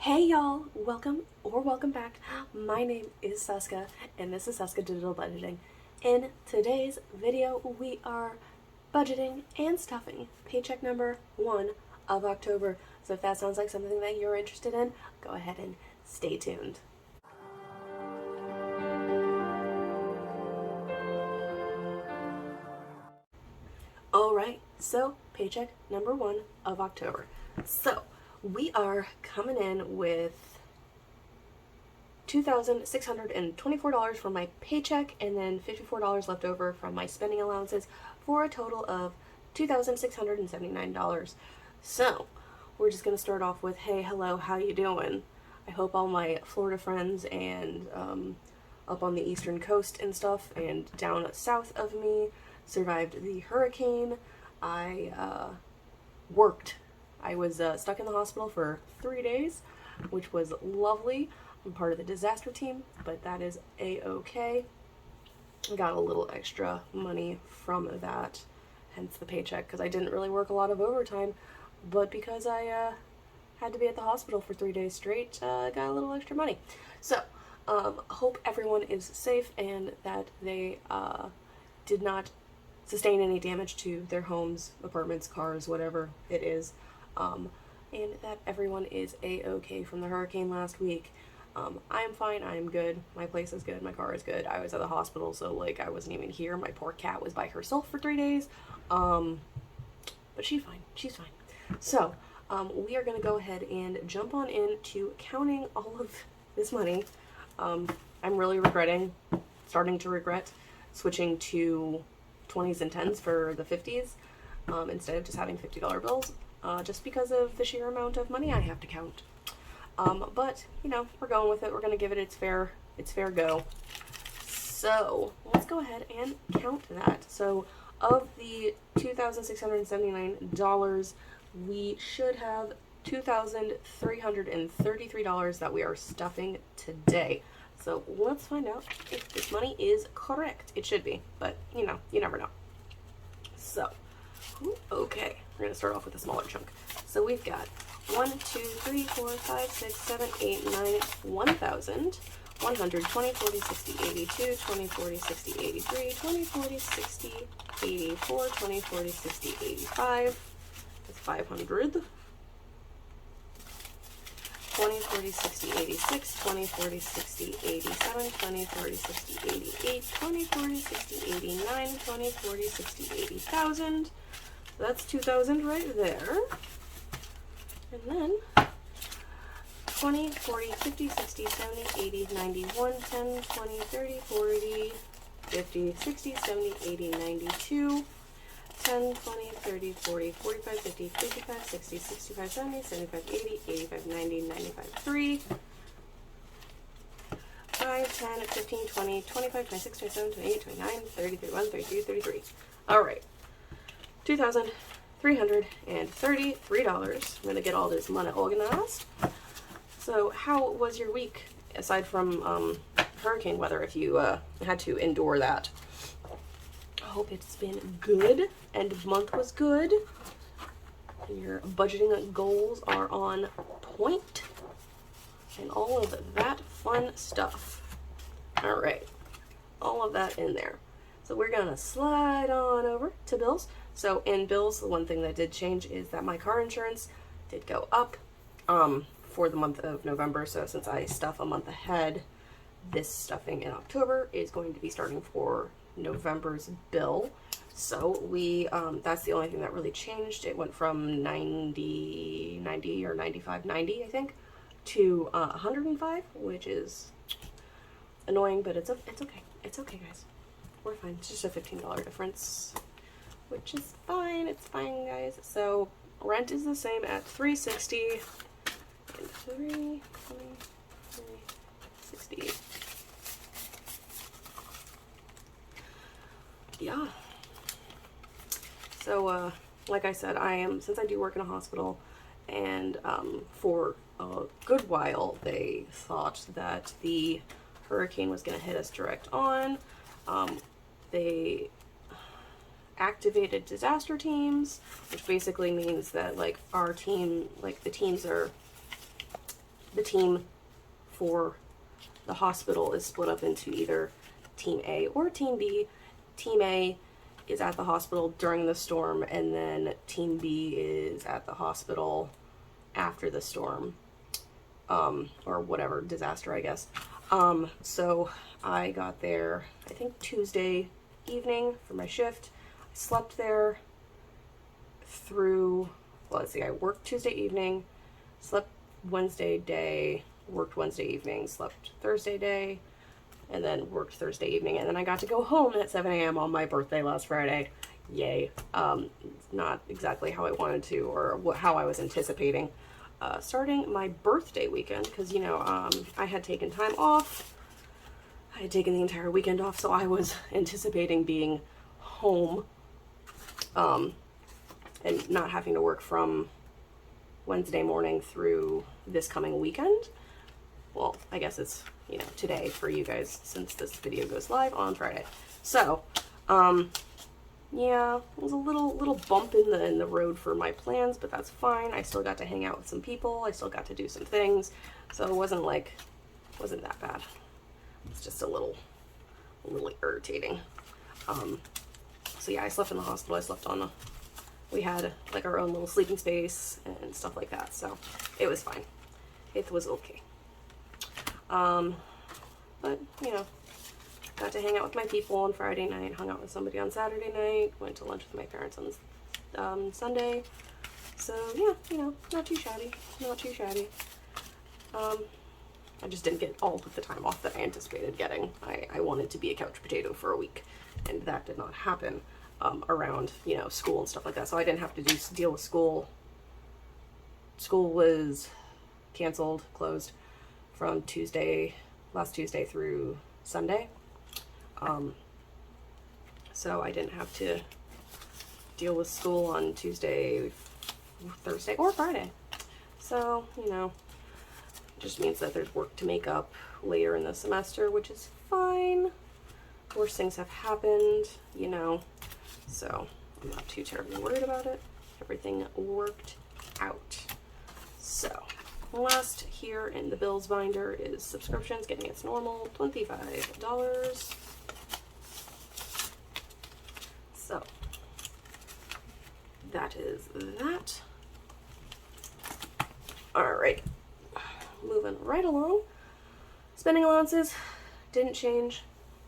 Hey y'all, welcome back. My name is Seska, and this is Seska Digital Budgeting. In today's video, we are budgeting and stuffing paycheck number 1 of October. So if that sounds like something that you're interested in, go ahead and stay tuned. Alright, so paycheck number 1 of October. So we are coming in with $2,624 from my paycheck and then $54 left over from my spending allowances for a total of $2,679. So we're just going to start off with, hey, hello, how you doing? I hope all my Florida friends and up on the eastern coast and stuff and down south of me survived the hurricane. I worked. I was stuck in the hospital for 3 days, which was lovely. I'm part of the disaster team, but that is a-okay. Got a little extra money from that, hence the paycheck, because I didn't really work a lot of overtime, but because I had to be at the hospital for 3 days straight, got a little extra money. So, hope everyone is safe and that they did not sustain any damage to their homes, apartments, cars, whatever it is, and that everyone is a-okay from the hurricane last week. I'm fine, I'm good, my place is good, my car is good. I was at the hospital, so like I wasn't even here. My poor cat was by herself for 3 days, but she's fine. So, we are going to go ahead and jump on into counting all of this money. I'm really starting to regret switching to 20s and 10s for the 50s, instead of just having $50 bills, just because of the sheer amount of money I have to count. But, you know, we're going with it. We're going to give it its fair go. So, let's go ahead and count that. So, of the $2,679, we should have $2,333 that we are stuffing today. So, let's find out if this money is correct. It should be, but, you know, you never know. So, okay, we're going to start off with a smaller chunk. So, we've got 1, 2, 3, 4, 5, 6, 7, 8, 9, 1,000, 100, 20, 40, 60, 82, 20, 40, 60, 83, 20, 40, 60, 84, 20, 40, 60, 85, that's 500, 20, 40, 60, 86, 20, 40, 60, 87, 20, 40, 60, 88, 20, 40, 60, 89, 20, 40, 60, 80,000, so that's 2,000 right there. And then 20, 40, 50, 60, 70, 80, 90, 110, 20, 30, 40, 50, 60, 70, 80, 92, 10, 20, 30, 40, 45, 50, 55, 60, 65, 70, 75, 80, 85, 90, 95, 3, 5, 10, 15, 20, 25, 26, 27, 28, 29, 30, 31, 32, 33. Alright. $2,333. I'm going to get all this money organized. So, how was your week, aside from hurricane weather, if you had to endure that? I hope it's been good, end of month was good, and your budgeting goals are on point, and all of that fun stuff. Alright, all of that in there. So we're going to slide on over to bills. So in bills, the one thing that did change is that my car insurance did go up for the month of November. So since I stuff a month ahead, this stuffing in October is going to be starting for November's bill. So we that's the only thing that really changed. It went from 90 or 95, 90 I think, to 105, which is annoying, but it's okay. It's okay, guys. We're fine. It's just a $15 difference, which is fine. It's fine, guys. So rent is the same at $360 and $360. Yeah. So like I said, since I do work in a hospital, and for a good while they thought that the hurricane was going to hit us direct on. They activated disaster teams, which basically means that like our team, like the teams are the team for the hospital is split up into either Team A or Team B. Team A is at the hospital during the storm, and then Team B is at the hospital after the storm, or whatever disaster, I guess. So I got there, I think Tuesday evening for my shift. I slept there through, well, let's see, I worked Tuesday evening, slept Wednesday day, worked Wednesday evening, slept Thursday day, and then worked Thursday evening, and then I got to go home at 7 a.m. on my birthday last Friday. Yay. Not exactly how I wanted to, or how I was anticipating. Starting my birthday weekend, because, you know, I had taken time off. I had taken the entire weekend off, so I was anticipating being home, and not having to work from Wednesday morning through this coming weekend. Well, I guess it's, you know, today for you guys, since this video goes live on Friday. So, yeah, it was a little bump in the road for my plans, but that's fine. I still got to hang out with some people. I still got to do some things. So it wasn't that bad. It's just a little irritating. So yeah, I slept in the hospital. I slept on we had like our own little sleeping space and stuff like that. So it was fine. It was okay. But, you know, got to hang out with my people on Friday night, hung out with somebody on Saturday night, went to lunch with my parents on Sunday. So, yeah, you know, not too shabby. Not too shabby. I just didn't get all of the time off that I anticipated getting. I wanted to be a couch potato for a week, and that did not happen around, you know, school and stuff like that. So I didn't have to deal with school. School was canceled, closed from last Tuesday through Sunday. So I didn't have to deal with school on Tuesday, Thursday, or Friday. So, you know, it just means that there's work to make up later in the semester, which is fine. Worse things have happened, you know, so I'm not too terribly worried about it. Everything worked out. So, last here in the bills binder is subscriptions, getting its normal $25. So, that is that. Alright, moving right along. Spending allowances didn't change.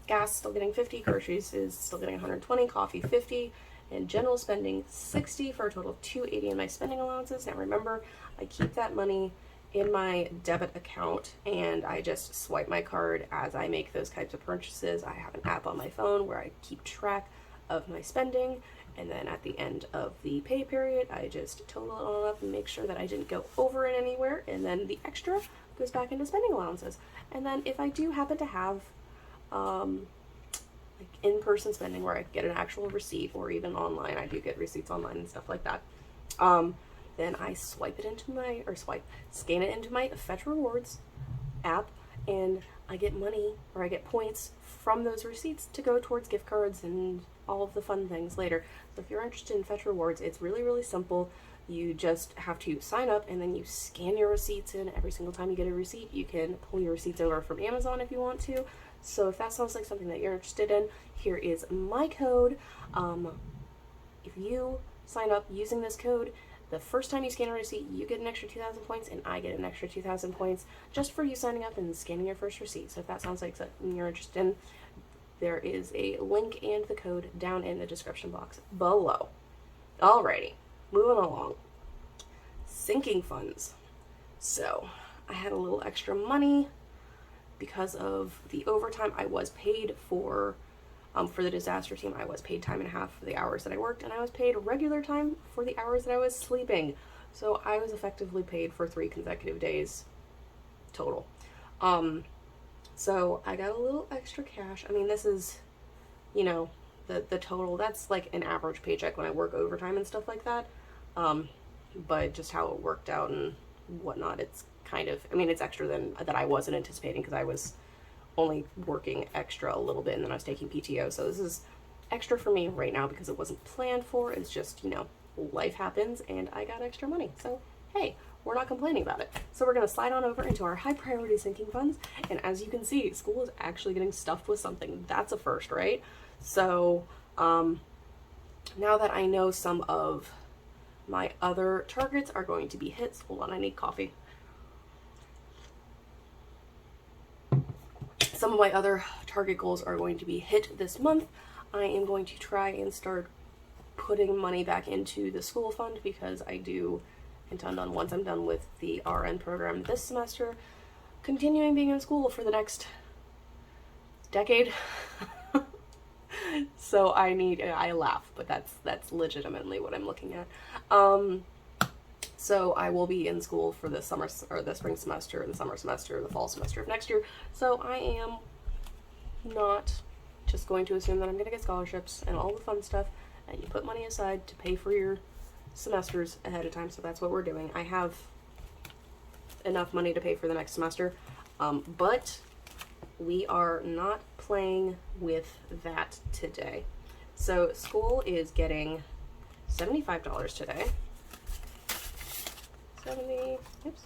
Gas still getting 50, groceries is still getting 120, coffee 50, and general spending 60 for a total of 280 in my spending allowances. Now remember, I keep that money in my debit account, and I just swipe my card as I make those types of purchases. I have an app on my phone where I keep track of my spending, and then at the end of the pay period, I just total it all up and make sure that I didn't go over it anywhere, and then the extra goes back into spending allowances. And then if I do happen to have like in-person spending where I get an actual receipt, or even online, I do get receipts online and stuff like that, then I scan it into my Fetch Rewards app, and I get money, or I get points from those receipts to go towards gift cards and all of the fun things later. So if you're interested in Fetch Rewards, it's really, really simple. You just have to sign up, and then you scan your receipts in. Every single time you get a receipt, you can pull your receipts over from Amazon if you want to. So if that sounds like something that you're interested in, here is my code. If you sign up using this code, the first time you scan a receipt, you get an extra 2,000 points, and I get an extra 2,000 points just for you signing up and scanning your first receipt. So if that sounds like something you're interested in, there is a link and the code down in the description box below. Alrighty, moving along. Sinking funds. So I had a little extra money because of the overtime I was paid for the disaster team. I was paid time and a half for the hours that I worked, and I was paid regular time for the hours that I was sleeping. So I was effectively paid for 3 consecutive days total. So I got a little extra cash. I mean, this is, you know, the total, that's like an average paycheck when I work overtime and stuff like that. But just how it worked out and whatnot, it's kind of, I mean, it's extra than that I wasn't anticipating, because I was only working extra a little bit, and then I was taking PTO. So this is extra for me right now because it wasn't planned for. It's just, you know, life happens, and I got extra money. So, hey, we're not complaining about it. So we're going to slide on over into our high priority sinking funds. And as you can see, school is actually getting stuffed with something. That's a first, right? So now that I know some of my other targets are going to be hits, hold on, I need coffee. Some of my other target goals are going to be hit this month. I am going to try and start putting money back into the school fund because I do intend on, once I'm done with the RN program this semester, continuing being in school for the next decade. So I laugh, but that's legitimately what I'm looking at. So I will be in school for the summer, or the spring semester, the summer semester, the fall semester of next year. So I am not just going to assume that I'm going to get scholarships and all the fun stuff, and you put money aside to pay for your semesters ahead of time. So that's what we're doing. I have enough money to pay for the next semester, but we are not playing with that today. So school is getting $75 today. 70, oops.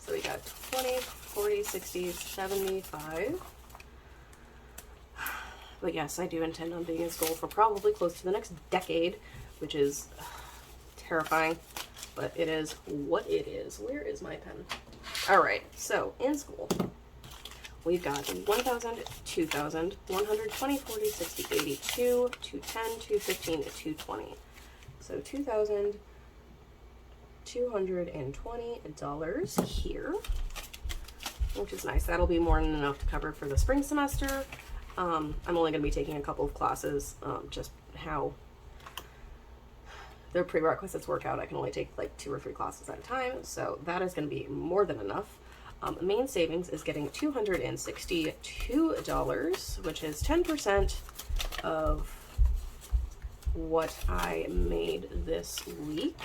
So we got 20, 40, 60, 75. But yes, I do intend on being in school for probably close to the next decade, which is terrifying, but it is what it is. Where is my pen? All right, so in school, we've got 1,000, 2,000, 120, 40, 60, 80, 2, 210, 215, 220. So $2,220 here, which is nice. That'll be more than enough to cover for the spring semester. I'm only going to be taking a couple of classes, just how their prerequisites work out. I can only take like 2 or 3 classes at a time, so that is going to be more than enough. Main savings is getting $262, which is 10% of what I made this week.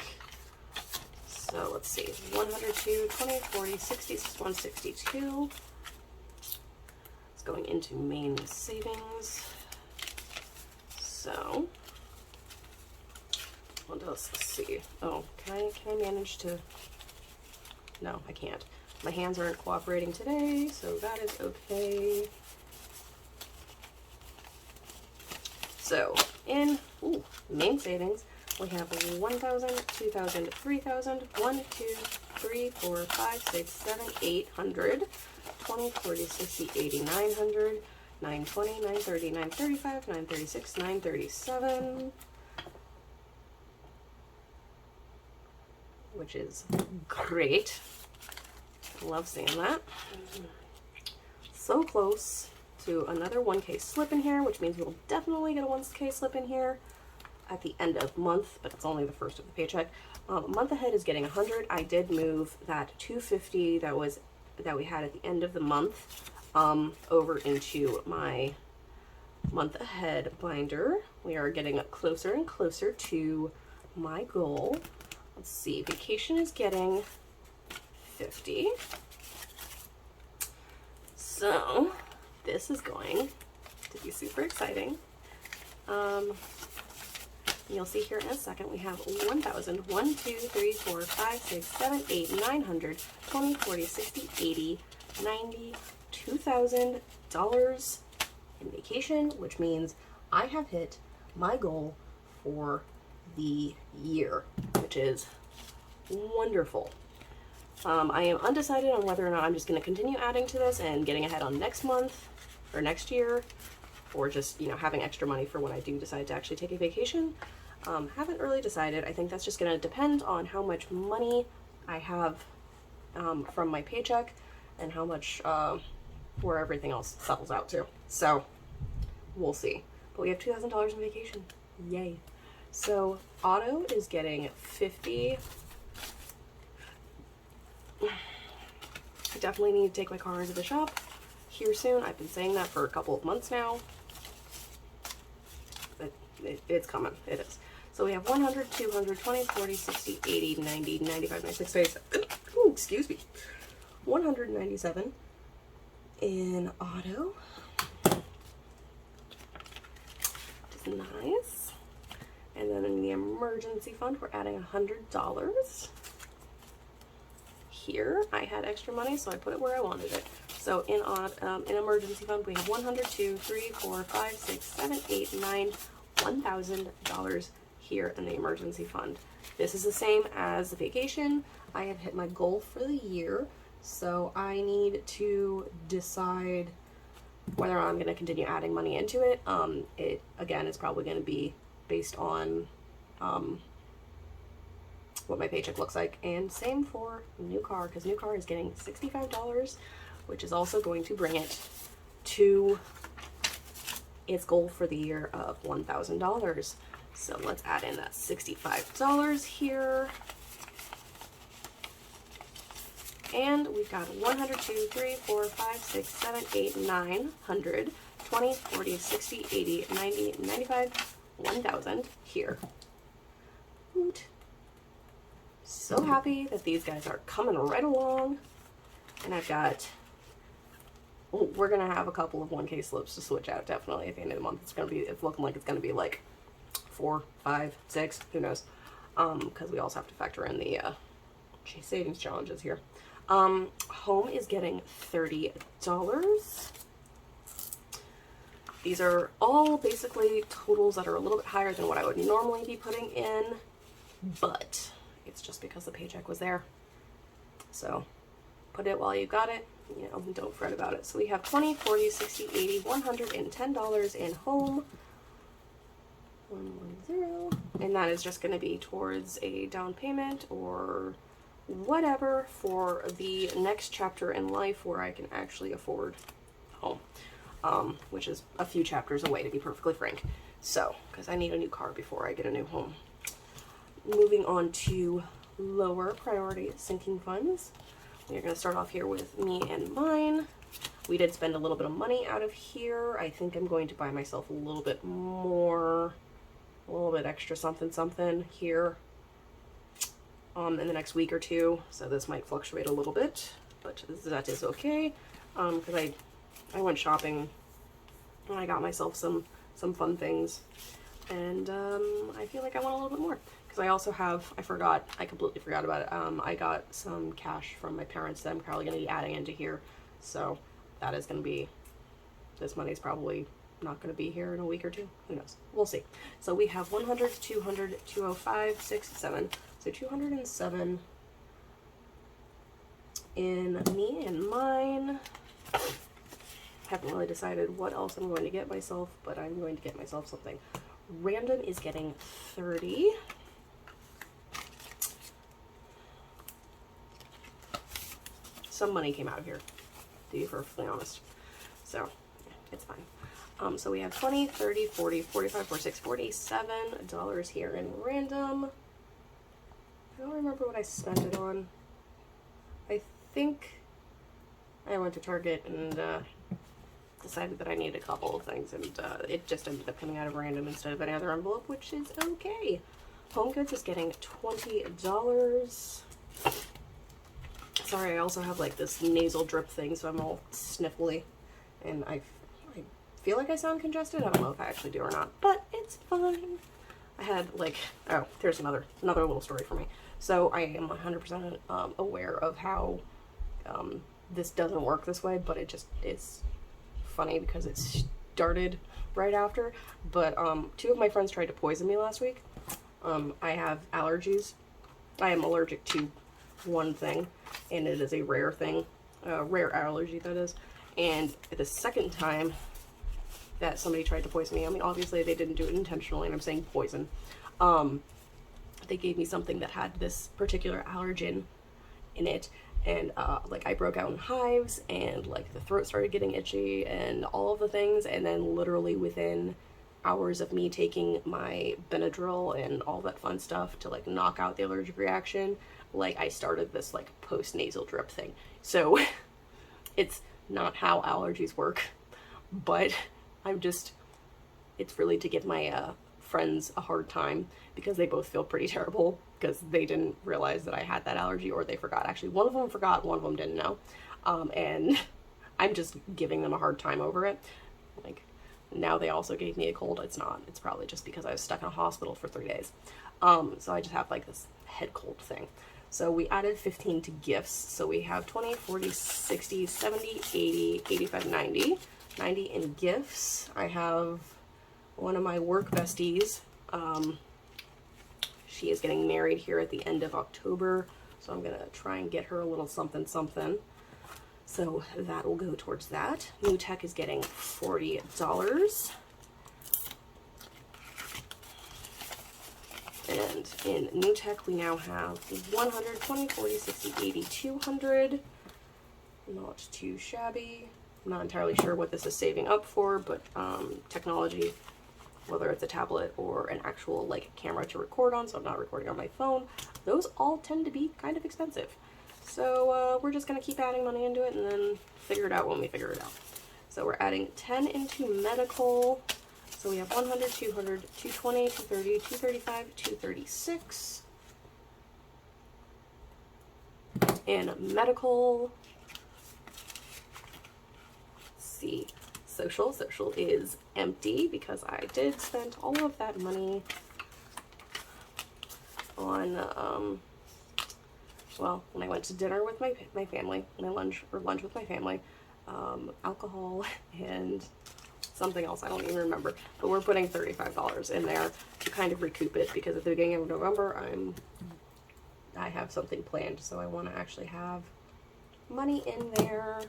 So let's see, 102, 20, 40, 60, 162. It's going into main savings. So what else? Let's see. Oh, can I manage to? No, I can't. My hands aren't cooperating today, so that is okay. So in main savings, we have 1,000, 2,000, 3,000, 1, 2, 3, 4, 5, 6, 7, 800, 20, 40, 60, 80, 900, 920, 930, 935, 936, 937, which is great. Love seeing that. So close to another 1K slip in here, which means we'll definitely get a 1K slip in here at the end of month, but it's only the first of the paycheck. Month ahead is getting 100. I did move that 250 that we had at the end of the month over into my month ahead binder. We are getting closer and closer to my goal. Let's see, vacation is getting 50. So this is going to be super exciting. You'll see here in a second, we have 1,000, 1, 2, 3, 4, 5, 6, 7, 8, 900, 20, 40, 60, 80, 90, $2,000 in vacation, which means I have hit my goal for the year, which is wonderful. I am undecided on whether or not I'm just going to continue adding to this and getting ahead on next month or next year, or just, having extra money for when I do decide to actually take a vacation. Haven't really decided. I think that's just going to depend on how much money I have from my paycheck and how much where everything else settles out to. So we'll see. But we have $2,000 in vacation. Yay. So auto is getting 50. I definitely need to take my car into the shop here soon. I've been saying that for a couple of months now. It's coming. It is. So we have 100, 200, 20, 40, 60, 80, 90, 95, 96, 97. Ooh, excuse me. 197 in auto. Which is nice. And then in the emergency fund, we're adding $100. here. I had extra money, so I put it where I wanted it. So in emergency fund, we have 100, 2, 3, 4, 5, 6, 7, 8, 9, $1,000 here in the emergency fund. This is the same as the vacation. I have hit my goal for the year, so I need to decide whether I'm going to continue adding money into it. It, again, is probably going to be based on what my paycheck looks like. And same for new car, because new car is getting $65, which is also going to bring it to its goal for the year of $1,000. So let's add in that $65 here. And we've got 100, 2, 3, 4, 5, 6, 7, 8, 9, 100, 20, 40, 60, 80, 90, 95, 1,000 here. Woot. So happy that these guys are coming right along. And I've got, we're going to have a couple of 1K slips to switch out definitely at the end of the month. It's looking like it's going to be like 4, 5, 6, who knows. Because we also have to factor in the savings challenges here. Home is getting $30. These are all basically totals that are a little bit higher than what I would normally be putting in, but it's just because the paycheck was there. So put it while you got it, you know, don't fret about it. So we have 20, 40, 60, 80, $110 in home. 110, and that is just going to be towards a down payment or whatever for the next chapter in life where I can actually afford home, which is a few chapters away, to be perfectly frank. So, because I need a new car before I get a new home. Moving on to lower priority sinking funds. We're going to start off here with me and mine. We did spend a little bit of money out of here. I think I'm going to buy myself a little bit more, a little bit extra something here in the next week or two. So this might fluctuate a little bit, but that is okay. Because I went shopping and I got myself some fun things, and I feel like I want a little bit more. Because I also have, I completely forgot about it. I got some cash from my parents that I'm probably going to be adding into here. So that is going to be, this money is probably not going to be here in a week or two. Who knows? We'll see. So we have 100, 200, 205, 6, 7. So 207 in me and mine. Haven't really decided what else I'm going to get myself, but I'm going to get myself something. Random is getting 30. Some money came out of here, to be perfectly honest. So, yeah, it's fine. So we have 20, 30, 40, 45, 46, $47 here in random. I don't remember what I spent it on. I think I went to Target and decided that I needed a couple of things, and it just ended up coming out of random instead of any other envelope, which is okay. Home Goods is getting $20. Sorry, I also have like this nasal drip thing, so I'm all sniffly, and I feel like I sound congested. I don't know if I actually do or not, but it's fine. I had like, oh, there's another little story for me. So I am 100% aware of how this doesn't work this way, but it's funny because it started right after. But 2 of my friends tried to poison me last week. I have allergies. I am allergic to one thing, and it is a rare thing, rare allergy that is. And the second time that somebody tried to poison me, I mean, obviously they didn't do it intentionally, and I'm saying poison. They gave me something that had this particular allergen in it, and like I broke out in hives, and like the throat started getting itchy and all of the things. And then literally within hours of me taking my Benadryl and all that fun stuff to like knock out the allergic reaction, like I started this like post nasal drip thing. So it's not how allergies work, but it's really to give my friends a hard time, because they both feel pretty terrible because they didn't realize that I had that allergy, or they forgot. Actually, one of them forgot, one of them didn't know. And I'm just giving them a hard time over it. Like, now they also gave me a cold. It's not. It's probably just because I was stuck in a hospital for 3 days. So I just have like this head cold thing. So we added 15 to gifts. So we have 20, 40, 60, 70, 80, 85, 90. 90 in gifts. I have one of my work besties. She is getting married here at the end of October. So I'm going to try and get her a little something something. So that will go towards that. New Tech is getting $40. And in New Tech, we now have 100, 20, 40, 60, 80, 200. Not too shabby. I'm not entirely sure what this is saving up for, but technology, whether it's a tablet or an actual like camera to record on, so I'm not recording on my phone, those all tend to be kind of expensive. So we're just going to keep adding money into it and then figure it out when we figure it out. So we're adding 10 into medical. So we have 100, 200, 220, 230, 235, 236. In medical, let's see, social is empty because I did spend all of that money on, well, when I went to dinner with my family, lunch with my family, alcohol and something else, I don't even remember, but we're putting $35 in there to kind of recoup it, because at the beginning of November, I have something planned, so I want to actually have money in there.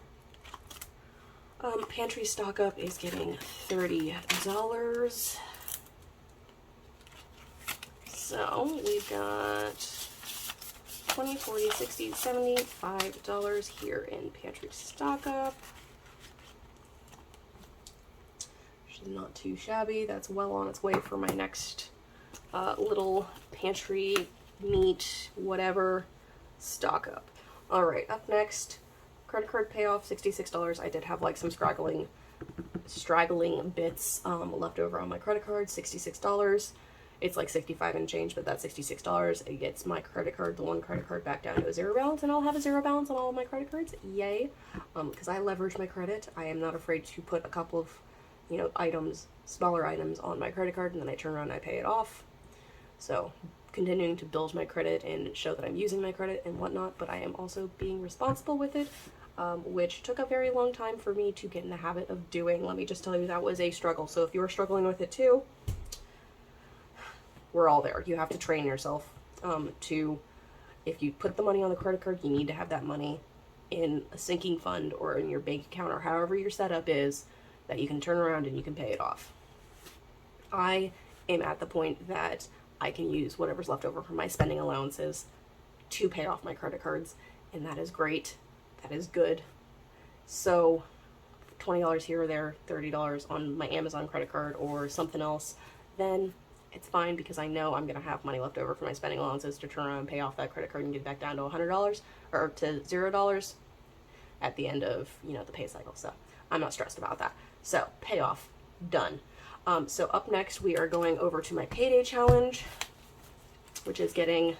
Pantry stock up is getting $30. So we've got 20, 40, 60, $75 here in pantry stock up. Not too shabby. That's well on its way for my next little pantry meat whatever stock up. All right, up next, credit card payoff, $66. I did have like some straggling bits left over on my credit card. $66. It's like 65 and change, but that's $66. It gets my credit card, the one credit card, back down to a zero balance, and I'll have a zero balance on all of my credit cards. Yay! Because I leverage my credit. I am not afraid to put a couple of items, smaller items on my credit card, and then I turn around and I pay it off. So continuing to build my credit and show that I'm using my credit and whatnot, but I am also being responsible with it, which took a very long time for me to get in the habit of doing. Let me just tell you, that was a struggle. So if you're struggling with it too, we're all there. You have to train yourself if you put the money on the credit card, you need to have that money in a sinking fund or in your bank account or however your setup is, that you can turn around and you can pay it off. I am at the point that I can use whatever's left over from my spending allowances to pay off my credit cards, and that is great. That is good. So $20 here or there, $30 on my Amazon credit card or something else, then it's fine, because I know I'm going to have money left over for my spending allowances to turn around and pay off that credit card and get back down to $100 or to $0 at the end of, the pay cycle. So I'm not stressed about that. So payoff, done. So up next, we are going over to my Payday challenge, which is getting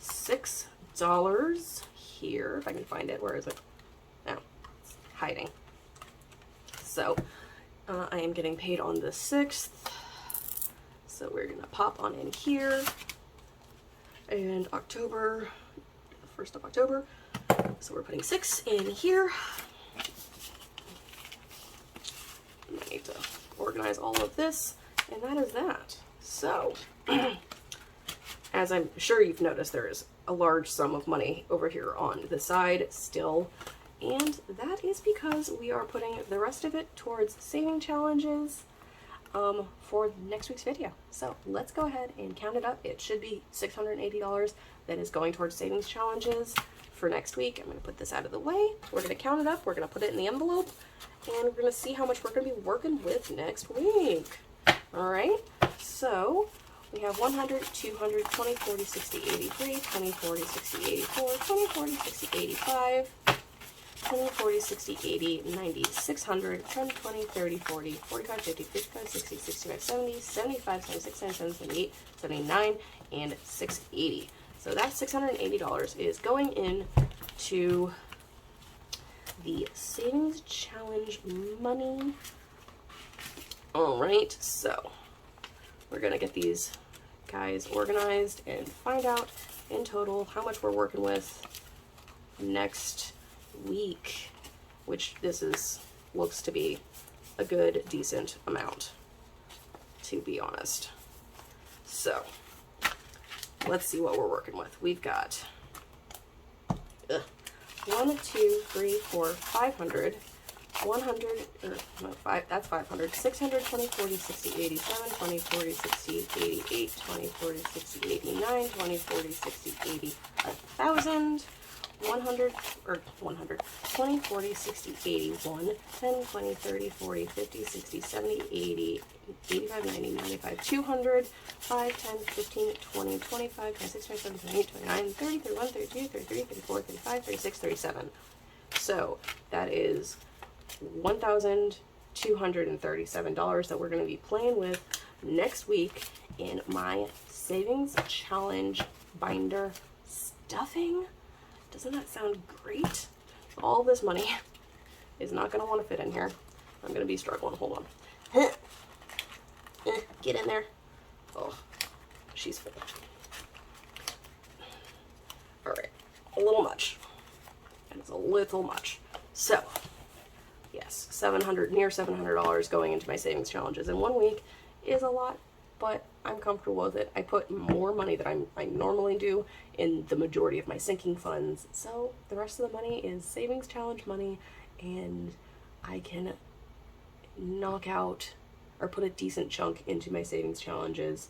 $6 here. If I can find it, where is it? Oh, it's hiding. So I am getting paid on the 6th. So we're gonna pop on in here, and October, 1st of October. So we're putting 6 in here. I need to organize all of this, and that is that. So, as I'm sure you've noticed, there is a large sum of money over here on the side still, and that is because we are putting the rest of it towards saving challenges for next week's video. So let's go ahead and count it up. It should be $680 that is going towards savings challenges for next week. I'm going to put this out of the way. We're going to count it up. We're going to put it in the envelope, and we're going to see how much we're going to be working with next week. All right. So we have 100, 200, 20, 40, 60, 83, 20, 40, 60, 84, 20, 40, 60, 85, 20, 40, 60, 80, 90, 600, 10, 20, 30, 40, 45, 50, 55, 60, 65, 70, 75, 76, 77, 78, 79, and 680. So that $680 is going in to the savings challenge money. All right, so we're going to get these guys organized and find out in total, how much we're working with next week, which looks to be a good, decent amount, to be honest. So, let's see what we're working with. We've got 1, 2, 3, 4, 500, 100, or no, 5, that's 500, 600, 20, 40, 60, 87, 20, 40, 60, 88, 20, 40, 60, 89, 20, 40, 60, 80, 1,000, 100, or 100, 20, 40, 60, 81, 10, 20, 30, 40, 50, 60, 70, 80, 85, 90, 95, 200, 5, 10, 15, 20, 25, 26, 27, 28, 29, 30, 31, 32, 33, 34, 35, 36, 37. So that is $1,237 that we're going to be playing with next week in my savings challenge binder stuffing. Doesn't that sound great? All this money is not going to want to fit in here. I'm going to be struggling. Hold on. Get in there. Oh, she's full. All right. A little much. It's a little much. So, yes, near $700 going into my savings challenges in 1 week is a lot, but I'm comfortable with it. I put more money than I normally do in the majority of my sinking funds, so the rest of the money is savings challenge money, and I can knock out or put a decent chunk into my savings challenges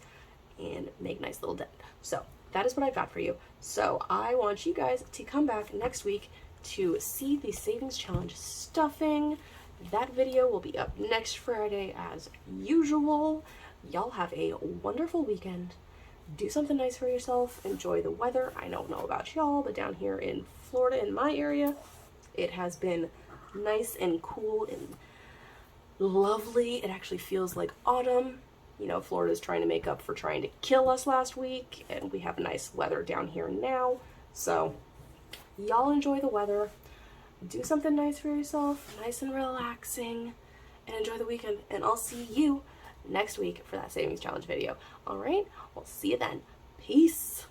and make nice little dent. So that is what I've got for you. So I want you guys to come back next week to see the savings challenge stuffing. That video will be up next Friday as usual. Y'all have a wonderful weekend. Do something nice for yourself. Enjoy the weather. I don't know about y'all, but down here in Florida, in my area, it has been nice and cool and lovely. It actually feels like autumn. You know, Florida's trying to make up for trying to kill us last week, and we have nice weather down here now. So y'all enjoy the weather. Do something nice for yourself, nice and relaxing, and enjoy the weekend. And I'll see you next week for that savings challenge video. All right, we'll see you then. Peace.